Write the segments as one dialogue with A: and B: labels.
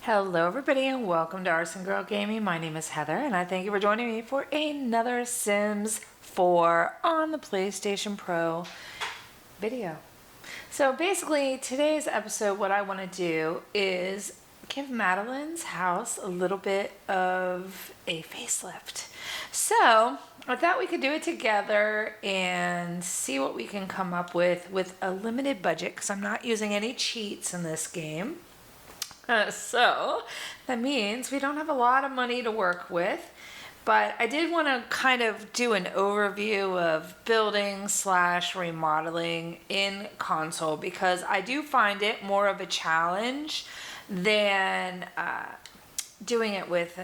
A: Hello everybody and welcome to ArsenGirl Gaming. My name is Heather and I thank you for joining me for another Sims 4 on the PlayStation Pro video. So basically today's episode, what I want to do is give Madeleine's house a little bit of a facelift. So I thought we could do it together and see what we can come up with a limited budget, because I'm not using any cheats in this game. So that means we don't have a lot of money to work with, but I did want to kind of do an overview of building / remodeling in console, because I do find it more of a challenge than doing it with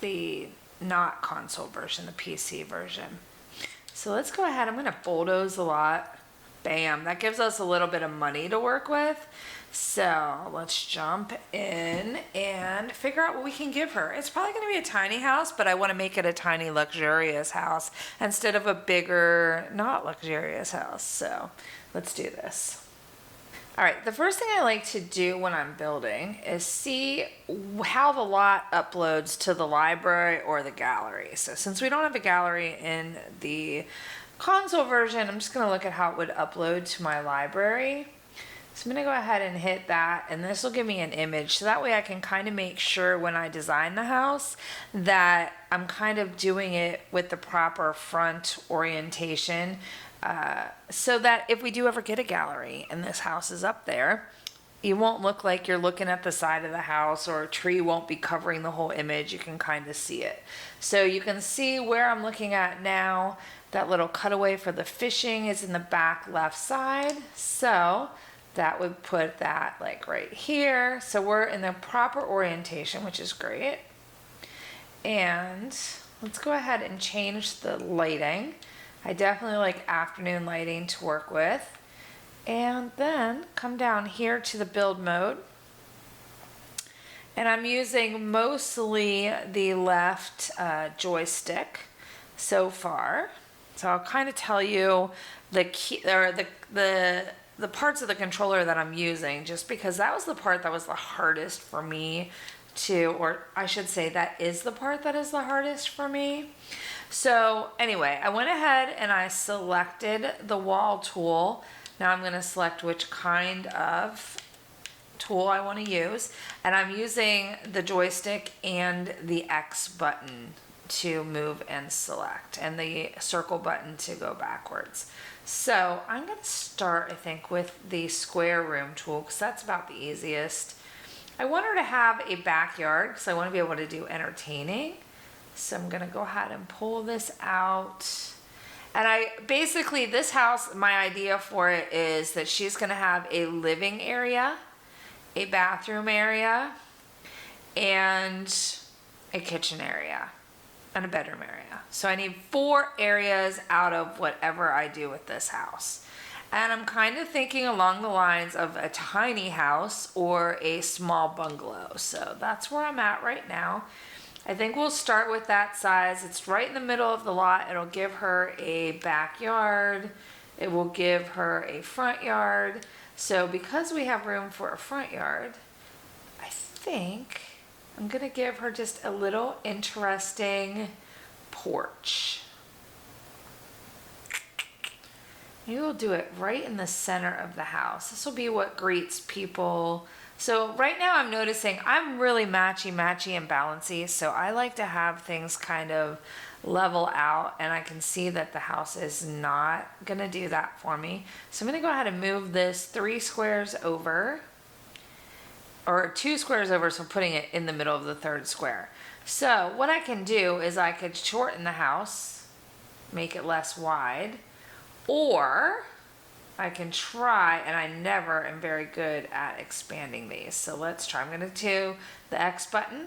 A: the not console version, the PC version. So let's go ahead. I'm going to bulldoze a lot. Bam, that gives us a little bit of money to work with. So let's jump in and figure out what we can give her. It's probably going to be a tiny house, but I want to make it a tiny luxurious house instead of a bigger, not luxurious house. So let's do this. All right, the first thing I like to do when I'm building is see how the lot uploads to the library or the gallery. So since we don't have a gallery in the console version, I'm just going to look at how it would upload to my library. So I'm going to go ahead and hit that, and this will give me an image. So that way I can kind of make sure when I design the house that I'm kind of doing it with the proper front orientation, so that if we do ever get a gallery and this house is up there, you won't look like you're looking at the side of the house, or a tree won't be covering the whole image. You can kind of see it. So you can see where I'm looking at now. That little cutaway for the fishing is in the back left side. So that would put that like right here. So we're in the proper orientation, which is great. And let's go ahead and change the lighting. I definitely like afternoon lighting to work with. And then come down here to the build mode. And I'm using mostly the left joystick so far. So I'll kind of tell you the key, or the parts of the controller that I'm using, just because that was the part that was the hardest for me to, or I should say that is the part that is the hardest for me. So anyway, I went ahead and I selected the wall tool. Now I'm going to select which kind of tool I want to use, and I'm using the joystick and the X button to move and select, and the circle button to go backwards. So I'm going to start, I think, with the square room tool, because that's about the easiest. I want her to have a backyard because I want to be able to do entertaining. So I'm going to go ahead and pull this out. And basically this house, my idea for it is that she's going to have a living area, a bathroom area, and a kitchen area, and a bedroom area. So I need 4 areas out of whatever I do with this house. And I'm kind of thinking along the lines of a tiny house or a small bungalow. So that's where I'm at right now. I think we'll start with that size. It's right in the middle of the lot. It'll give her a backyard. It will give her a front yard. So because we have room for a front yard, I think I'm going to give her just a little interesting porch. Maybe we'll do it right in the center of the house. This will be what greets people. So right now I'm noticing I'm really matchy and balancy. So I like to have things kind of level out, and I can see that the house is not going to do that for me. So I'm going to go ahead and move this 3 squares over, or 2 squares over, so I'm putting it in the middle of the 3rd square. So what I can do is I could shorten the house, make it less wide, or I can try, and I never am very good at expanding these. So let's try. I'm going to do the X button,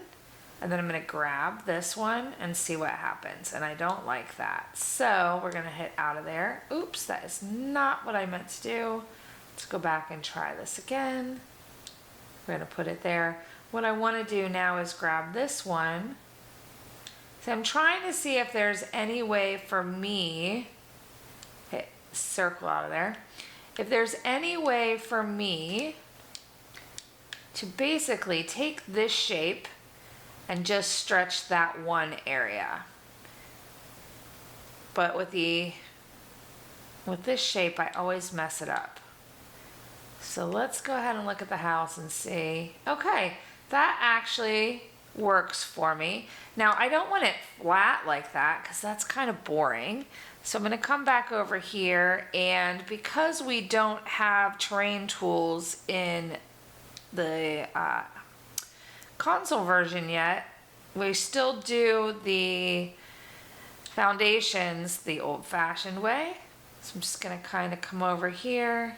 A: and then I'm going to grab this one and see what happens. And I don't like that. So we're going to hit out of there. Oops, that is not what I meant to do. Let's go back and try this again. We're going to put it there. What I want to do now is grab this one. So I'm trying to see if there's any way for me, hit circle out of there, if there's any way for me to basically take this shape and just stretch that one area. But with this shape, I always mess it up. So let's go ahead and look at the house and see. Okay, that actually works for me. Now I don't want it flat like that because that's kind of boring. So I'm going to come back over here, and because we don't have terrain tools in the console version yet, we still do the foundations the old-fashioned way. So I'm just going to kind of come over here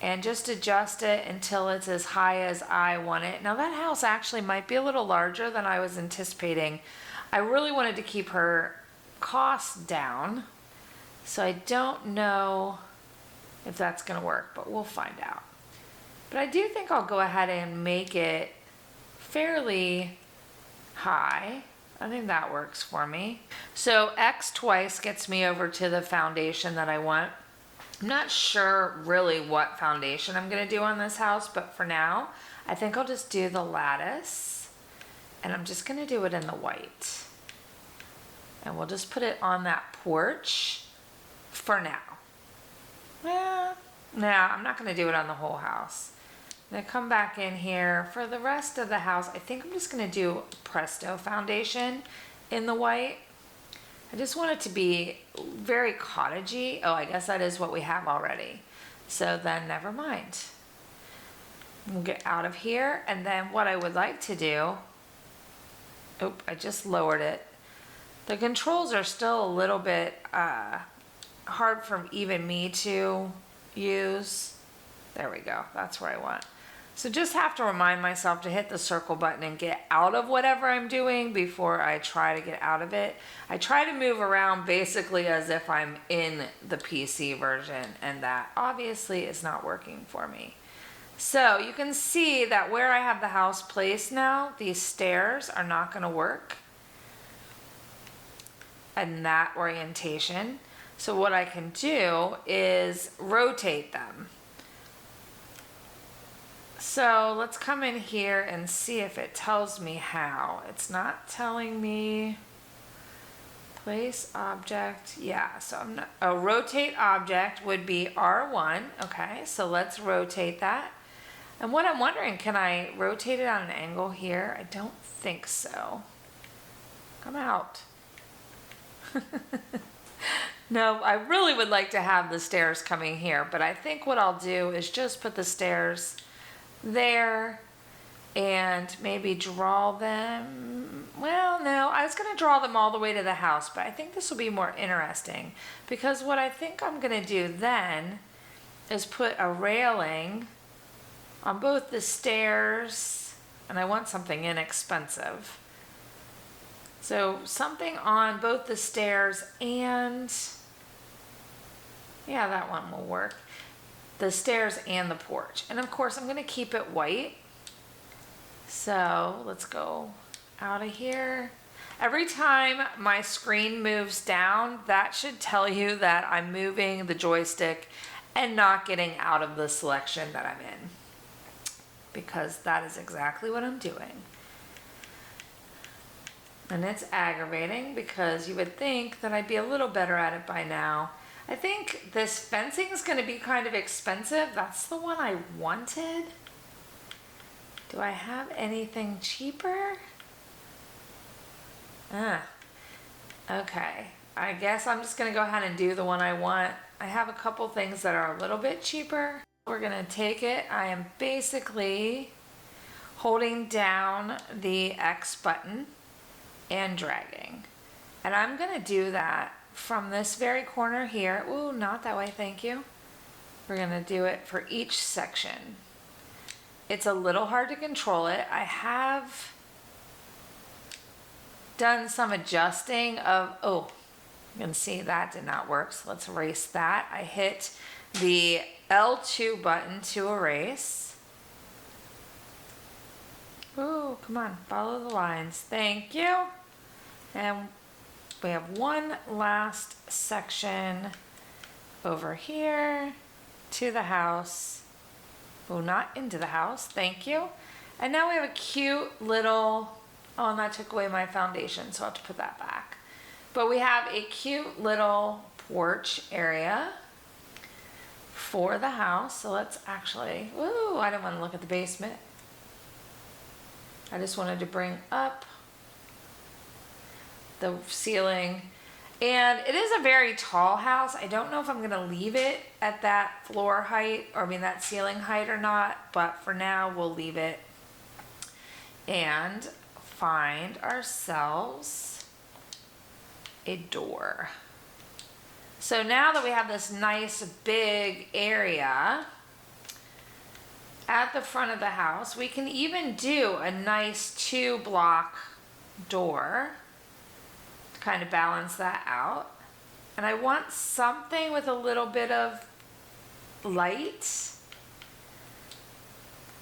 A: and just adjust it until it's as high as I want it. Now that house actually might be a little larger than I was anticipating. I really wanted to keep her costs down, so I don't know if that's going to work, but we'll find out. But I do think I'll go ahead and make it fairly high. I think that works for me. So X twice gets me over to the foundation that I want. I'm not sure really what foundation I'm going to do on this house, but for now, I think I'll just do the lattice, and I'm just going to do it in the white. And we'll just put it on that porch for now. Well, no, I'm not going to do it on the whole house. I'm going to come back in here. For the rest of the house, I think I'm just going to do Presto foundation in the white. I just want it to be very cottagey. Oh, I guess that is what we have already. So then never mind. We'll get out of here, and then what I would like to do, oh, I just lowered it. The controls are still a little bit hard for even me to use. There we go, that's where I want. So just have to remind myself to hit the circle button and get out of whatever I'm doing before I try to get out of it. I try to move around basically as if I'm in the PC version, and that obviously is not working for me. So you can see that where I have the house placed now, these stairs are not going to work in that orientation. So what I can do is rotate them. So let's come in here and see if it tells me how. It's not telling me. Place object. Yeah, so I'm not. Oh, rotate object would be R1. Okay, so let's rotate that. And what I'm wondering, can I rotate it on an angle here? I don't think so. Come out. No, I really would like to have the stairs coming here, but I think what I'll do is just put the stairs there and maybe draw them. Well, no, I was going to draw them all the way to the house, but I think this will be more interesting because what I think I'm going to do then is put a railing on both the stairs, and I want something inexpensive. So something on both the stairs and, yeah, that one will work. The stairs and the porch. And of course I'm going to keep it white. So let's go out of here. Every time my screen moves down, that should tell you that I'm moving the joystick and not getting out of the selection that I'm in, because that is exactly what I'm doing. And it's aggravating because you would think that I'd be a little better at it by now. I think this fencing is going to be kind of expensive. That's the one I wanted. Do I have anything cheaper? Okay. I guess I'm just going to go ahead and do the one I want. I have a couple things that are a little bit cheaper. We're going to take it. I am basically holding down the X button and dragging. And I'm going to do that from this very corner here. Ooh, not that way, thank you. We're going to do it for each section. It's a little hard to control it. I have done some adjusting of, oh, you can see that did not work, so let's erase that. I hit the L2 button to erase. Ooh, come on, follow the lines. Thank you. And we have one last section over here to the house. Oh, not into the house. Thank you. And now we have a cute little, oh, and that took away my foundation, so I'll have to put that back. But we have a cute little porch area for the house. So let's actually, ooh, I didn't want to look at the basement. I just wanted to bring up the ceiling. And it is a very tall house. I don't know if I'm gonna leave it at that floor height, or I mean that ceiling height or not, but for now we'll leave it and find ourselves a door. So now that we have this nice big area at the front of the house, we can even do a nice 2-block door to kind of balance that out. And I want something with a little bit of light.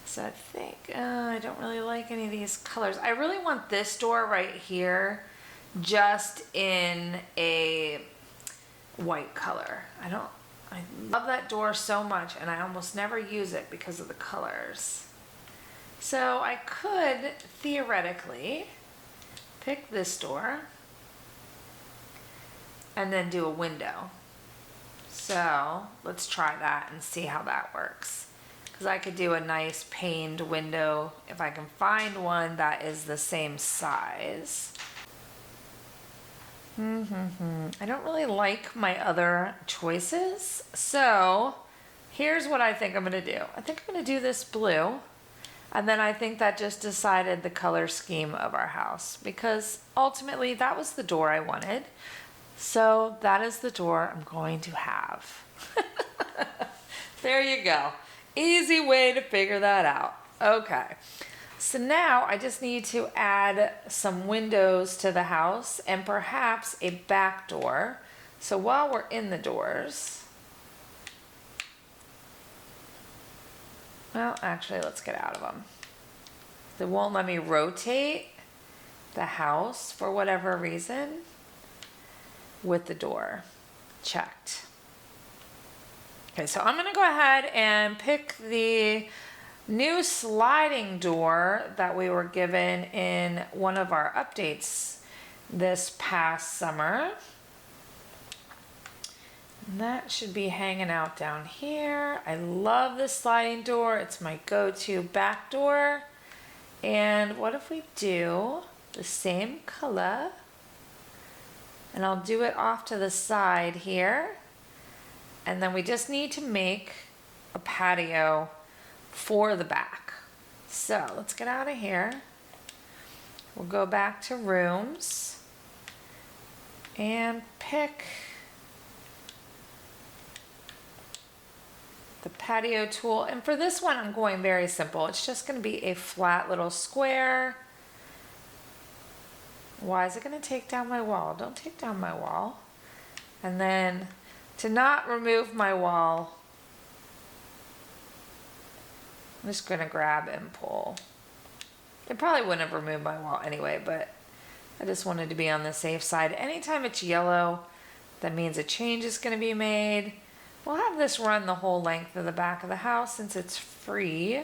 A: So I think, I don't really like any of these colors. I really want this door right here just in a white color. I love that door so much, and I almost never use it because of the colors. So I could theoretically pick this door and then do a window. So let's try that and see how that works. Because I could do a nice paned window if I can find one that is the same size. I don't really like my other choices. So here's what I think I'm gonna do. I think I'm gonna do this blue. And then I think that just decided the color scheme of our house, because ultimately that was the door I wanted. So that is the door I'm going to have. There you go. Easy way to figure that out. Okay. So now I just need to add some windows to the house and perhaps a back door. So while we're in the doors, well, actually, let's get out of them. They won't let me rotate the house for whatever reason with the door checked. Okay, so I'm gonna go ahead and pick the new sliding door that we were given in one of our updates this past summer. And that should be hanging out down here. I love this sliding door. It's my go-to back door. And what if we do the same color? And I'll do it off to the side here. And then we just need to make a patio for the back. So let's get out of here. We'll go back to rooms and pick the patio tool. And for this one, I'm going very simple. It's just going to be a flat little square. Why is it going to take down my wall? Don't take down my wall. And then to not remove my wall, I'm just going to grab and pull. It probably wouldn't have removed my wall anyway, but I just wanted to be on the safe side. Anytime it's yellow, that means a change is going to be made. We'll have this run the whole length of the back of the house since it's free.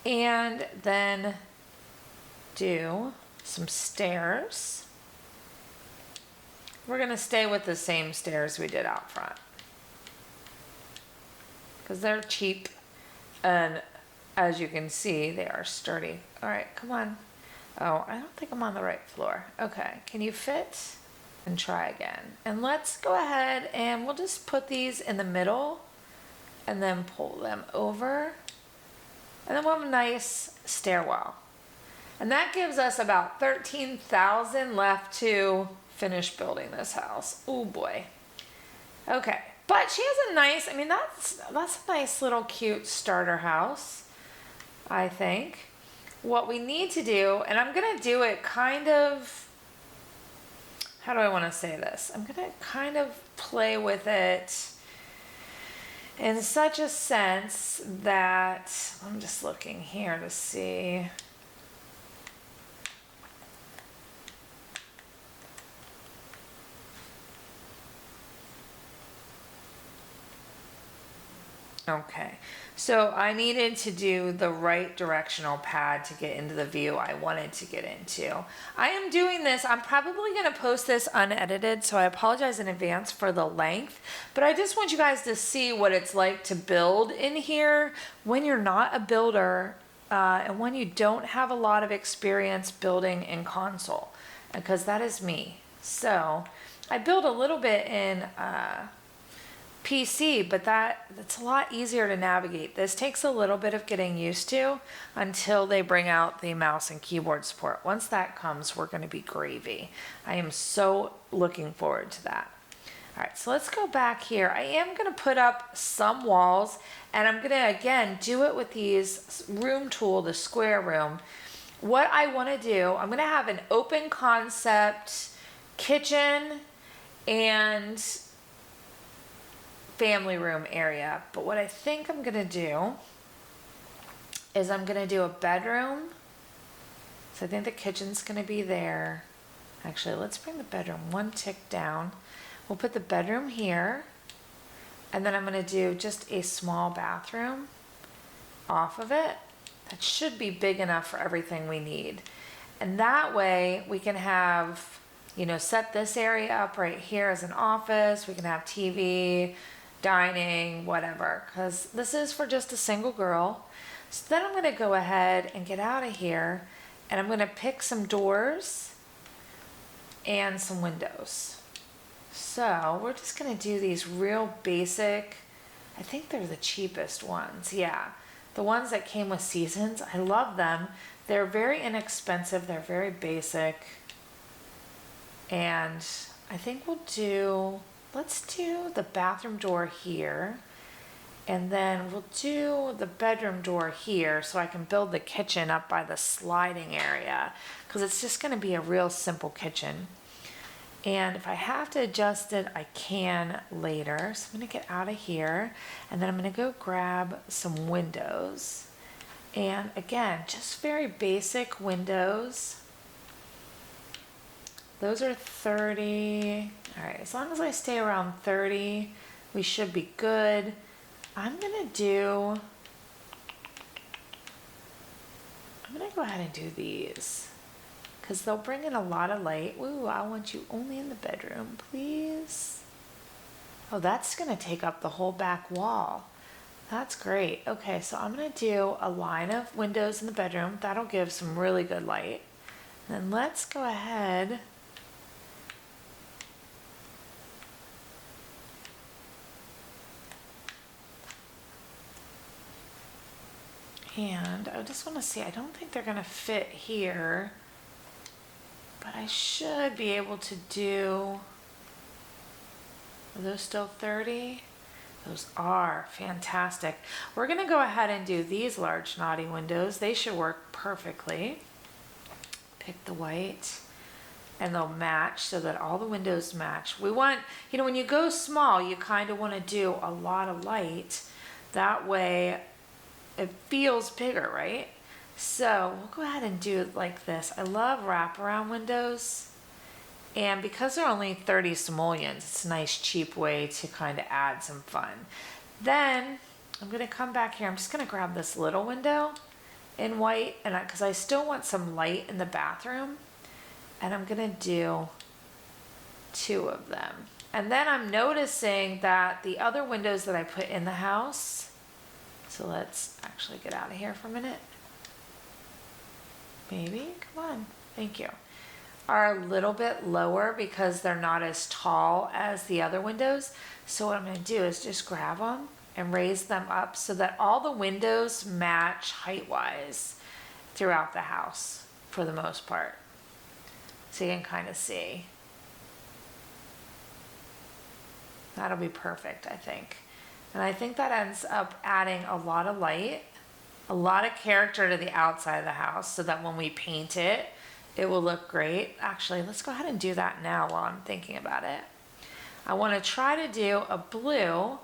A: And then do some stairs. We're going to stay with the same stairs we did out front, because they're cheap, and as you can see, they are sturdy. All right, come on. Oh, I don't think I'm on the right floor. Okay, can you fit? And try again. And let's go ahead and we'll just put these in the middle and then pull them over. And then we'll have a nice stairwell. And that gives us about $13,000 left to finish building this house. Oh boy. Okay, but she has a nice, I mean, that's a nice little cute starter house, I think. What we need to do, and I'm gonna do it kind of, how do I want to say this? I'm gonna kind of play with it in such a sense that, I'm just looking here to see. Okay, so I needed to do the right directional pad to get into the view I wanted to get into. I am doing this, I'm probably going to post this unedited, so I apologize in advance for the length, but I just want you guys to see what it's like to build in here when you're not a builder and when you don't have a lot of experience building in console, because that is me. So I build a little bit in PC, but that's a lot easier to navigate. This takes a little bit of getting used to until they bring out the mouse and keyboard support. Once that comes, we're going to be gravy. I am so looking forward to that. All right, so let's go back here. I am going to put up some walls, and I'm going to, again, do it with these room tool, the square room. What I want to do, I'm going to have an open concept kitchen and family room area. But what I think I'm gonna do is I'm gonna do a bedroom. So I think the kitchen's gonna be there. Actually, let's bring the bedroom one tick down. We'll put the bedroom here, and then I'm gonna do just a small bathroom off of it. That should be big enough for everything we need. And that way we can have, you know, set this area up right here as an office. We can have TV, dining, whatever, because this is for just a single girl. So then I'm going to go ahead and get out of here, and I'm going to pick some doors and some windows. So we're just going to do these real basic, I think they're the cheapest ones. Yeah, the ones that came with seasons. I love them. They're very inexpensive. They're very basic. And I think let's do the bathroom door here, and then we'll do the bedroom door here so I can build the kitchen up by the sliding area, because it's just going to be a real simple kitchen. And if I have to adjust it, I can later. So I'm going to get out of here, and then I'm going to go grab some windows. And again, just very basic windows. Those are 30. All right, as long as I stay around 30, we should be good. I'm gonna go ahead and do these, because they'll bring in a lot of light. Ooh, I want you only in the bedroom, please. Oh, that's gonna take up the whole back wall. That's great. Okay, so I'm gonna do a line of windows in the bedroom. That'll give some really good light. And then let's go ahead and I just want to see, I don't think they're going to fit here, but I should be able to do, are those still 30? Those are fantastic. We're going to go ahead and do these large naughty windows. They should work perfectly. Pick the white, and they'll match so that all the windows match. We want, you know, when you go small, you kind of want to do a lot of light. That way it feels bigger, right? So we'll go ahead and do it like this. I love wraparound windows. And because they're only 30 simoleons, it's a nice cheap way to kind of add some fun. Then I'm going to come back here. I'm just going to grab this little window in white, and because I still want some light in the bathroom. And I'm going to do 2 of them. And then I'm noticing that the other windows that I put in the house, so let's actually get out of here for a minute. Maybe, come on, thank you. Are a little bit lower because they're not as tall as the other windows. So what I'm going to do is just grab them and raise them up so that all the windows match height-wise throughout the house for the most part. So you can kind of see. That'll be perfect, I think. And I think that ends up adding a lot of light, a lot of character to the outside of the house so that when we paint it, it will look great. Actually, let's go ahead and do that now while I'm thinking about it. I want to try to do a blue.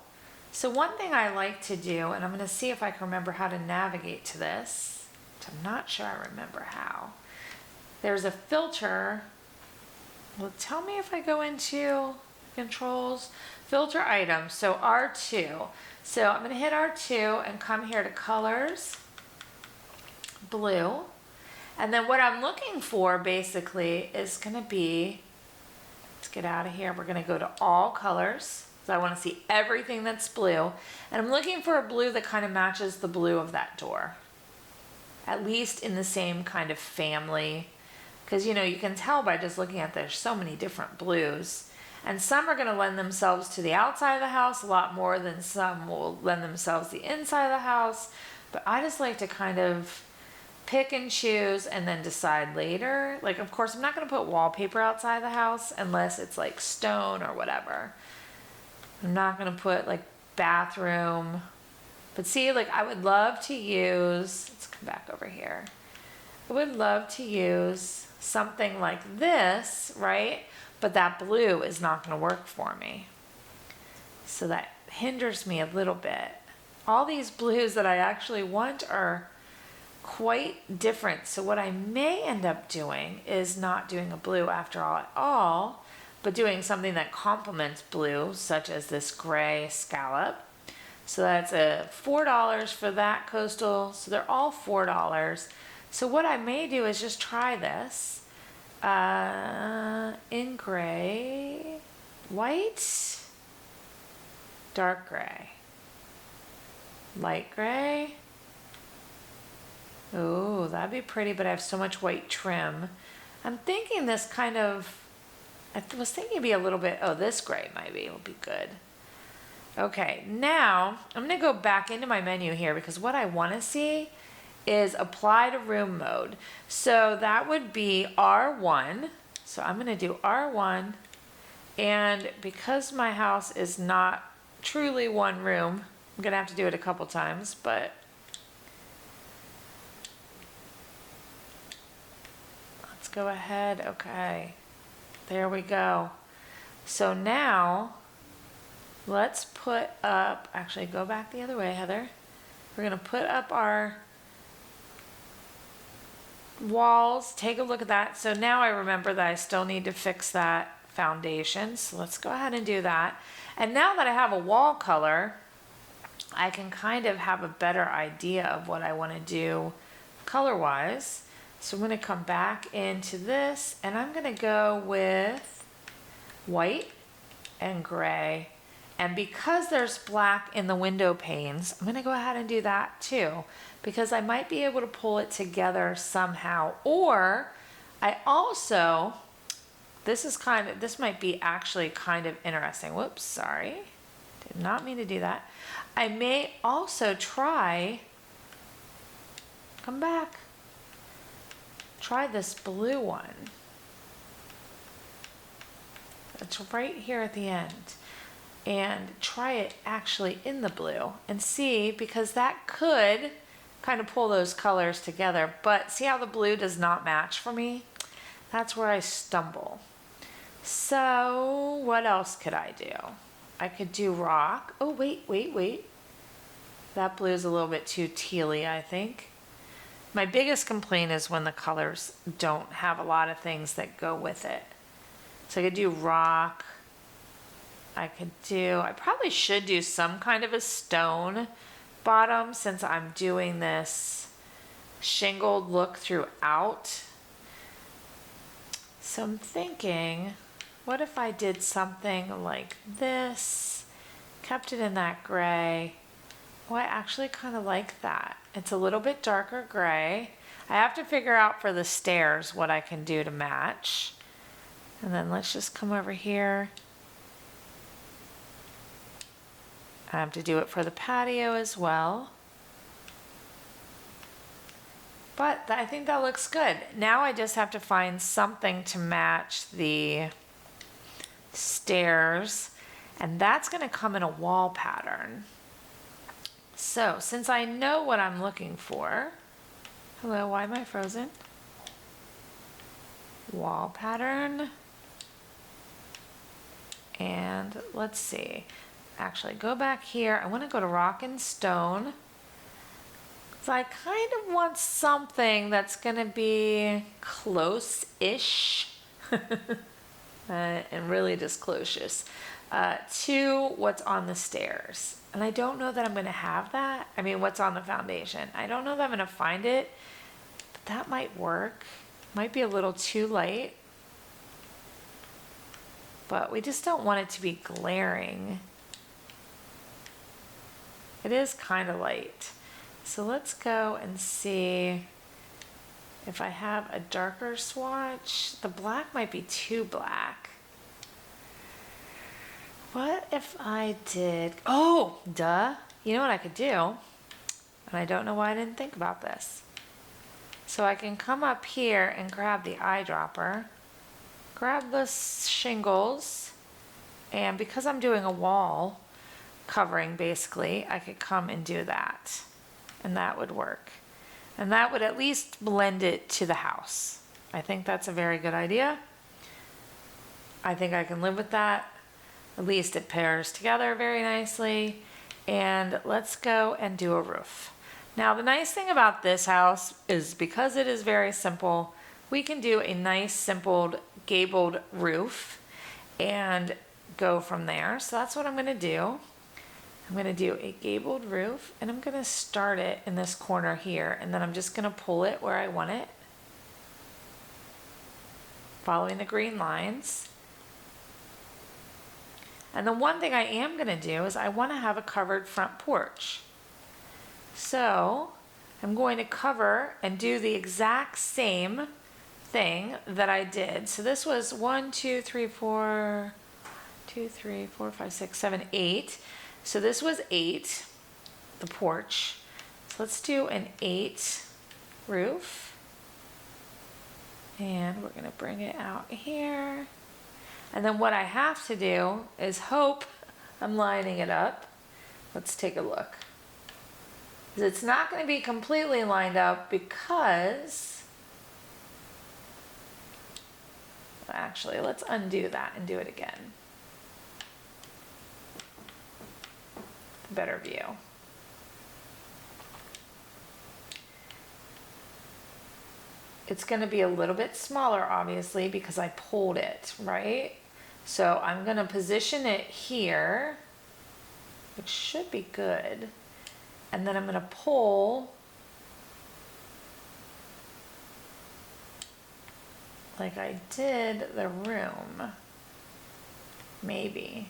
A: So one thing I like to do, and I'm going to see if I can remember how to navigate to this, which I'm not sure I remember how. There's a filter. Well, tell me if I go into controls. filter items, so R2. So I'm going to hit R2 and come here to colors, blue. And then what I'm looking for basically is going to be, let's get out of here. We're going to go to all colors. So I want to see everything that's blue. And I'm looking for a blue that kind of matches the blue of that door. At least in the same kind of family. Because, you know, you can tell by just looking at there's so many different blues. And some are going to lend themselves to the outside of the house a lot more than some will lend themselves to the inside of the house. But I just like to kind of pick and choose and then decide later. Like, of course, I'm not going to put wallpaper outside the house unless it's like stone or whatever. I'm not going to put like bathroom. But see, like I would love to use, let's come back over here. I would love to use something like this, right? But that blue is not going to work for me. So that hinders me a little bit. All these blues that I actually want are quite different. So what I may end up doing is not doing a blue after all at all, but doing something that complements blue, such as this gray scallop. So that's a $4 for that coastal. So they're all $4. So what I may do is just try this in gray, white, dark gray, light gray. Oh, that'd be pretty, but I have so much white trim. I'm thinking this kind of, I was thinking it'd be a little bit, oh, this gray maybe will be good. Okay, now I'm going to go back into my menu here because what I want to see is apply to room mode. So that would be R1. So I'm going to do R1. And because my house is not truly one room, I'm going to have to do it a couple times, but let's go ahead. Okay, there we go. So now let's put up, actually go back the other way, Heather. We're going to put up our walls, take a look at that. So now I remember that I still need to fix that foundation. So let's go ahead and do that. And now that I have a wall color, I can kind of have a better idea of what I want to do color-wise. So I'm going to come back into this and I'm going to go with white and gray. And because there's black in the window panes, I'm going to go ahead and do that too, because I might be able to pull it together somehow. Or I also, this might be actually kind of interesting. Whoops, sorry. Did not mean to do that. I may also try, come back, try this blue one. It's right here at the end. And try it actually in the blue and see, because that could kind of pull those colors together. But see how the blue does not match for me? That's where I stumble. So what else could I do? I could do rock. Oh, wait. That blue is a little bit too tealy, I think. My biggest complaint is when the colors don't have a lot of things that go with it. So I could do rock. I probably should do some kind of a stone bottom since I'm doing this shingled look throughout. So I'm thinking, what if I did something like this, kept it in that gray? Oh, I actually kind of like that. It's a little bit darker gray. I have to figure out for the stairs what I can do to match. And then let's just come over here. I have to do it for the patio as well. But I think that looks good. Now I just have to find something to match the stairs, and that's going to come in a wall pattern. So since I know what I'm looking for, hello, why am I frozen? Wall pattern. And let's see. Actually, go back here. I want to go to rock and stone. So I kind of want something that's going to be close-ish. And really just close-ish. to what's on the stairs. And I don't know that I'm going to have that. I mean, what's on the foundation. I don't know that I'm going to find it, but that might work. Might be a little too light, but we just don't want it to be glaring. It is kind of light. So let's go and see if I have a darker swatch. The black might be too black. What if I did, oh, duh. You know what I could do? And I don't know why I didn't think about this. So I can come up here and grab the eyedropper, grab the shingles, and because I'm doing a wall covering basically, I could come and do that. And that would work. And that would at least blend it to the house. I think that's a very good idea. I think I can live with that. At least it pairs together very nicely. And let's go and do a roof. Now the nice thing about this house is because it is very simple, we can do a nice simple gabled roof and go from there. So that's what I'm gonna do. I'm going to do a gabled roof and I'm going to start it in this corner here, and then I'm just going to pull it where I want it, following the green lines. And the one thing I am going to do is I want to have a covered front porch. So I'm going to cover and do the exact same thing that I did. So this was 1, 2, 3, 4, 5, 6, 7, 8. So this was 8, the porch. So let's do an 8 roof. And we're gonna bring it out here. And then what I have to do is hope I'm lining it up. Let's take a look. It's not gonna be completely lined up because, actually, let's undo that and do it again. Better view. It's going to be a little bit smaller obviously because I pulled it, right? So I'm going to position it here, which should be good. And then I'm going to pull like I did the room, maybe.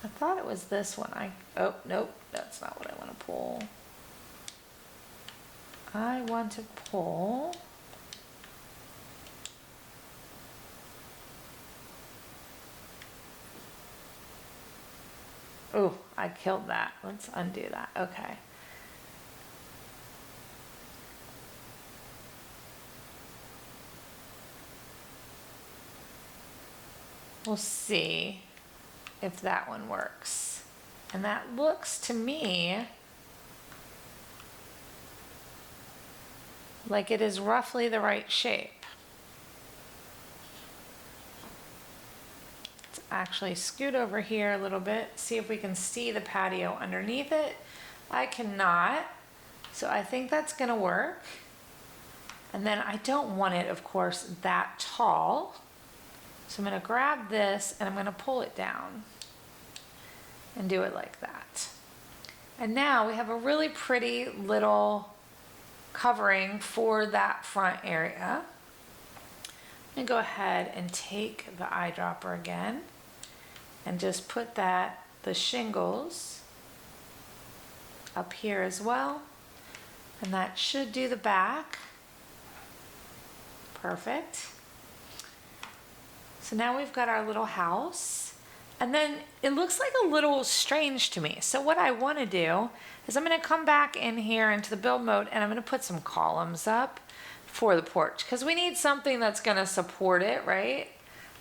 A: I thought it was this one. Oh, nope, that's not what I want to pull. I want to pull oh, I killed that. Let's undo that. Okay. We'll see if that one works. And that looks to me like it is roughly the right shape. Let's actually scoot over here a little bit, see if we can see the patio underneath it. I cannot, so I think that's gonna work. And then I don't want it, of course, that tall. So I'm going to grab this and I'm going to pull it down and do it like that. And now we have a really pretty little covering for that front area. I'm going to go ahead and take the eyedropper again and just put the shingles up here as well. And that should do the back. Perfect. So now we've got our little house, and then it looks like a little strange to me. So what I want to do is I'm going to come back in here into the build mode and I'm going to put some columns up for the porch because we need something that's going to support it, right?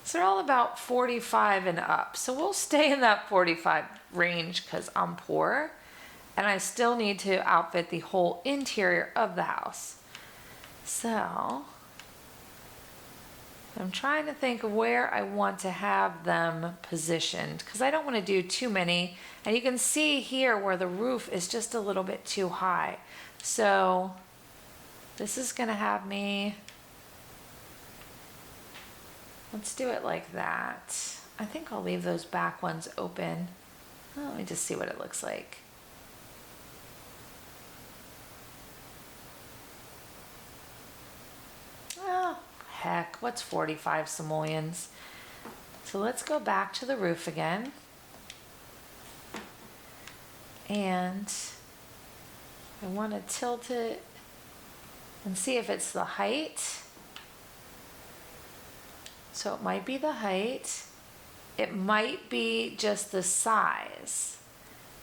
A: So they're all about 45 and up. So we'll stay in that 45 range because I'm poor and I still need to outfit the whole interior of the house. So I'm trying to think of where I want to have them positioned because I don't want to do too many. And you can see here where the roof is just a little bit too high. So this is going to have me Let's do it like that. I think I'll leave those back ones open. Oh, let me just see what it looks like. Oh, heck, what's 45 simoleons? So let's go back to the roof again. And I want to tilt it and see if it's the height. So it might be the height. It might be just the size.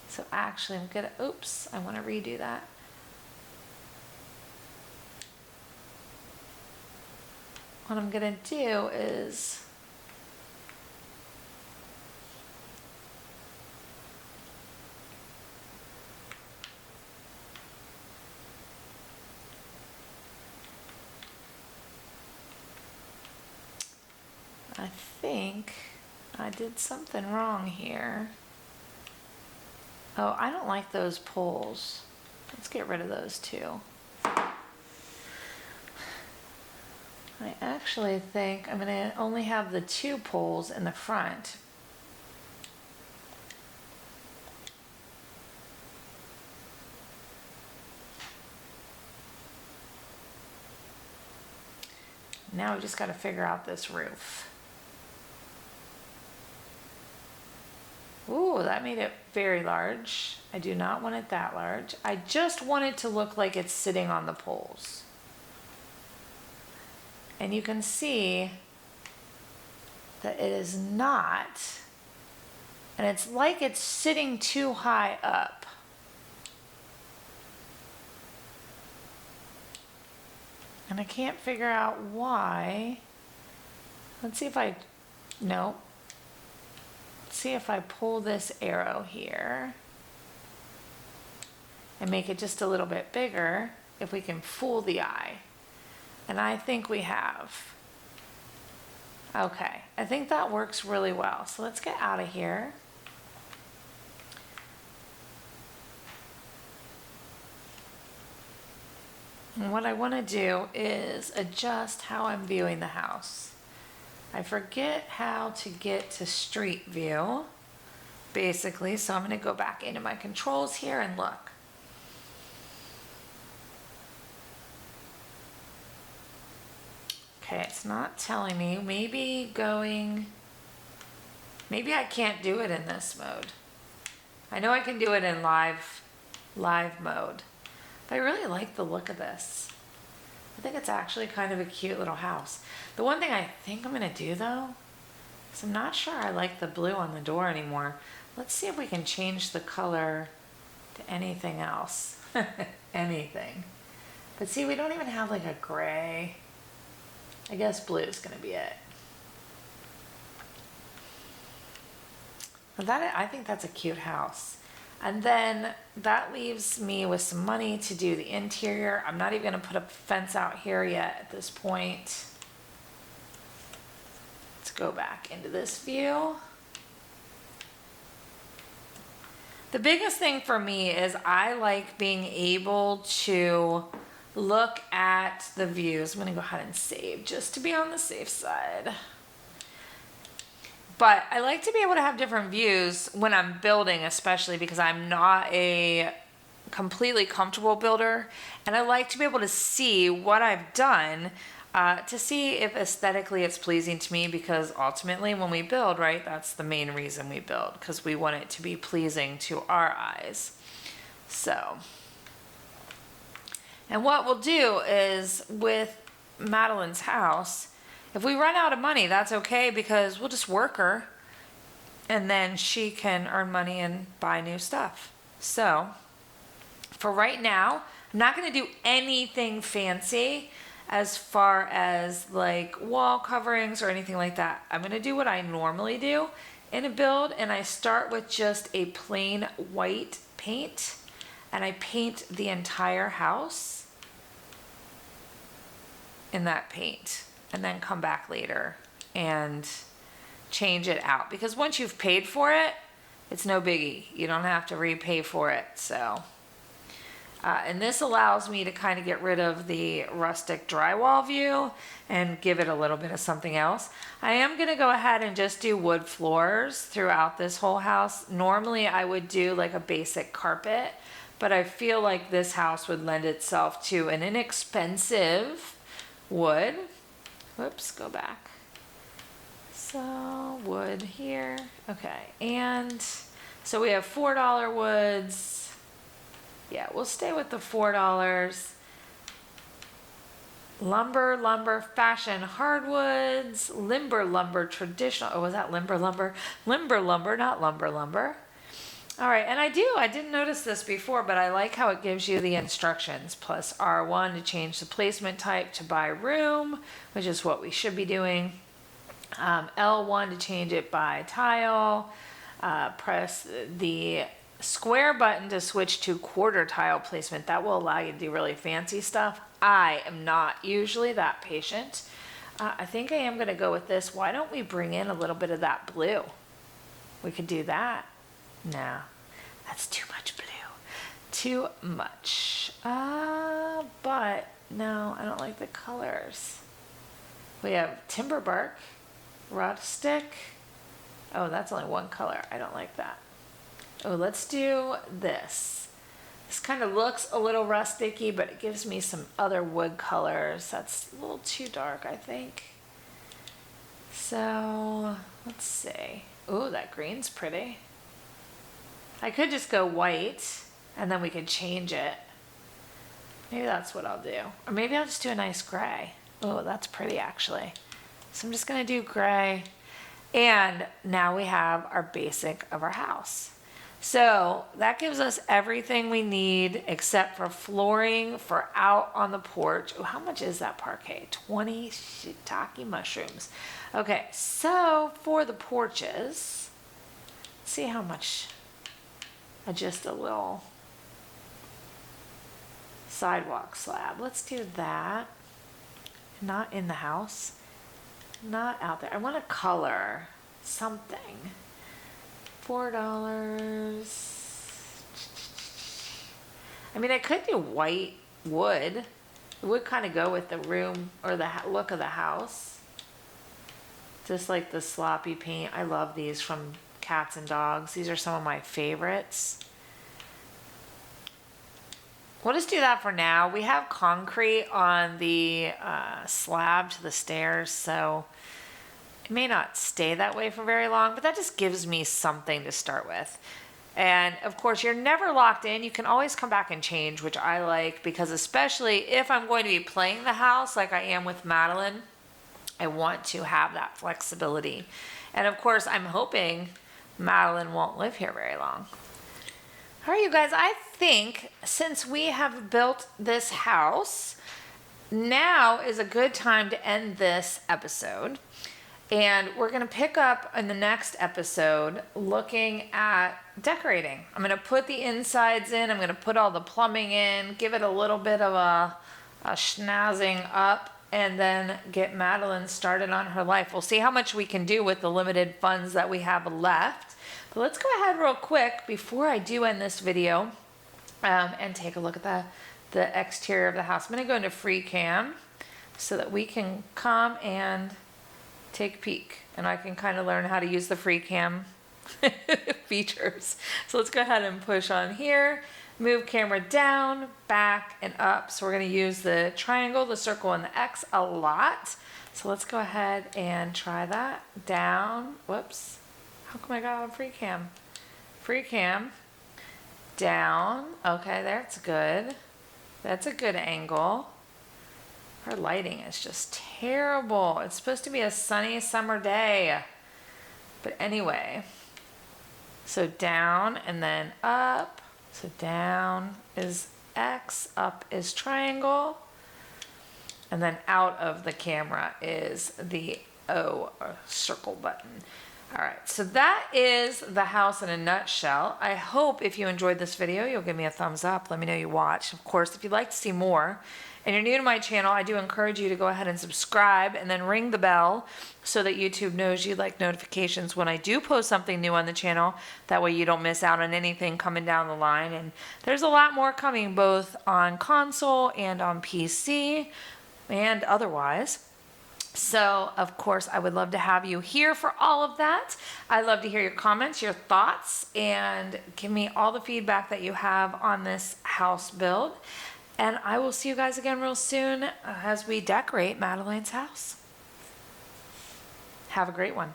A: So actually I'm gonna, oops, I want to redo that. What I'm gonna do is I think I did something wrong here. Oh, I don't like those poles. Let's get rid of those too. I actually think I'm gonna only have the 2 poles in the front. Now we just gotta figure out this roof. Ooh, that made it very large. I do not want it that large. I just want it to look like it's sitting on the poles. And you can see that it is not, and it's like it's sitting too high up. And I can't figure out why. Let's see if I, no. Let's see if I pull this arrow here and make it just a little bit bigger, if we can fool the eye. And I think we have. Okay, I think that works really well. So let's get out of here. And what I want to do is adjust how I'm viewing the house. I forget how to get to street view, basically, so I'm going to go back into my controls here and look. Okay, it's not telling me. Maybe I can't do it in this mode. I know I can do it in live mode. But I really like the look of this. I think it's actually kind of a cute little house. The one thing I think I'm gonna do though, is I'm not sure I like the blue on the door anymore. Let's see if we can change the color to anything else. Anything. But see, we don't even have like a gray. I guess blue is gonna be it. But I think that's a cute house. And then that leaves me with some money to do the interior. I'm not even gonna put a fence out here yet at this point. Let's go back into this view. The biggest thing for me is I like being able to look at the views. I'm gonna go ahead and save just to be on the safe side. But I like to be able to have different views when I'm building, especially because I'm not a completely comfortable builder. And I like to be able to see what I've done to see if aesthetically it's pleasing to me, because ultimately when we build, right, that's the main reason we build, because we want it to be pleasing to our eyes. So, and what we'll do is with Madeleine's house, if we run out of money, that's okay, because we'll just work her and then she can earn money and buy new stuff. So for right now, I'm not going to do anything fancy as far as like wall coverings or anything like that. I'm going to do what I normally do in a build, and I start with just a plain white paint, and I paint the entire house in that paint, and then come back later and change it out, because once you've paid for it, it's no biggie. You don't have to repay for it. So And this allows me to kind of get rid of the rustic drywall view and give it a little bit of something else. I am going to go ahead and just do wood floors throughout this whole house. Normally I would do like a basic carpet, but I feel like this house would lend itself to an inexpensive wood. Whoops, go back. So wood here. Okay, and so we have $4 woods. Yeah, we'll stay with the $4. Lumber, fashion, hardwoods, lumber, traditional. Oh, was that limber lumber? Limber lumber, not lumber. All right, and I didn't notice this before, but I like how it gives you the instructions. Plus R1 to change the placement type to by room, which is what we should be doing. L1 to change it by tile. Press the square button to switch to quarter tile placement. That will allow you to do really fancy stuff. I am not usually that patient. I think I am going to go with this. Why don't we bring in a little bit of that blue? We could do that. No, that's too much blue. Too much. But no, I don't like the colors. We have timber bark, rustic. Oh, that's only one color. I don't like that. Oh, let's do this. This kind of looks a little rusticy, but it gives me some other wood colors. That's a little too dark, I think. So, let's see. Oh, that green's pretty. I could just go white, and then we could change it. Maybe that's what I'll do. Or maybe I'll just do a nice gray. Oh, that's pretty, actually. So I'm just going to do gray. And now we have our basic of our house. So that gives us everything we need except for flooring for out on the porch. Oh, how much is that parquet? 20 shiitake mushrooms. Okay, so for the porches, let's see how much, just a little sidewalk slab. Let's do that. Not in the house, not out there. I want to color something. $4. I mean, I could do white wood. It would kind of go with the room or the look of the house. Just like the sloppy paint. I love these from Cats and Dogs. These are some of my favorites. We'll just do that for now. We have concrete on the slab to the stairs, so it may not stay that way for very long, but that just gives me something to start with. And of course, you're never locked in. You can always come back and change, which I like, because especially if I'm going to be playing the house like I am with Madeleine, I want to have that flexibility. And of course, I'm hoping Madeleine won't live here very long. All right, you guys, I think since we have built this house, now is a good time to end this episode. And we're going to pick up in the next episode looking at decorating. I'm going to put the insides in. I'm going to put all the plumbing in, give it a little bit of a schnazzing up, and then get Madeleine started on her life. We'll see how much we can do with the limited funds that we have left. But let's go ahead real quick before I do end this video and take a look at the exterior of the house. I'm going to go into free cam so that we can come and take a peek, and I can kind of learn how to use the free cam features. So let's go ahead and push on here, move camera down, back, and up. So we're going to use the triangle, the circle, and the X a lot. So let's go ahead and try that. Down, whoops. How come I got on free cam? Free cam, down. Okay, that's good. That's a good angle. Our lighting is just terrible. It's supposed to be a sunny summer day. But anyway, so down and then up. So down is X, up is triangle. And then out of the camera is the O, or circle button. All right, so that is the house in a nutshell. I hope if you enjoyed this video, you'll give me a thumbs up. Let me know you watched. Of course, if you'd like to see more and you're new to my channel, I do encourage you to go ahead and subscribe and then ring the bell so that YouTube knows you like notifications when I do post something new on the channel. That way you don't miss out on anything coming down the line. And there's a lot more coming both on console and on PC and otherwise. So, of course, I would love to have you here for all of that. I'd love to hear your comments, your thoughts, and give me all the feedback that you have on this house build. And I will see you guys again real soon as we decorate Madeleine's house. Have a great one.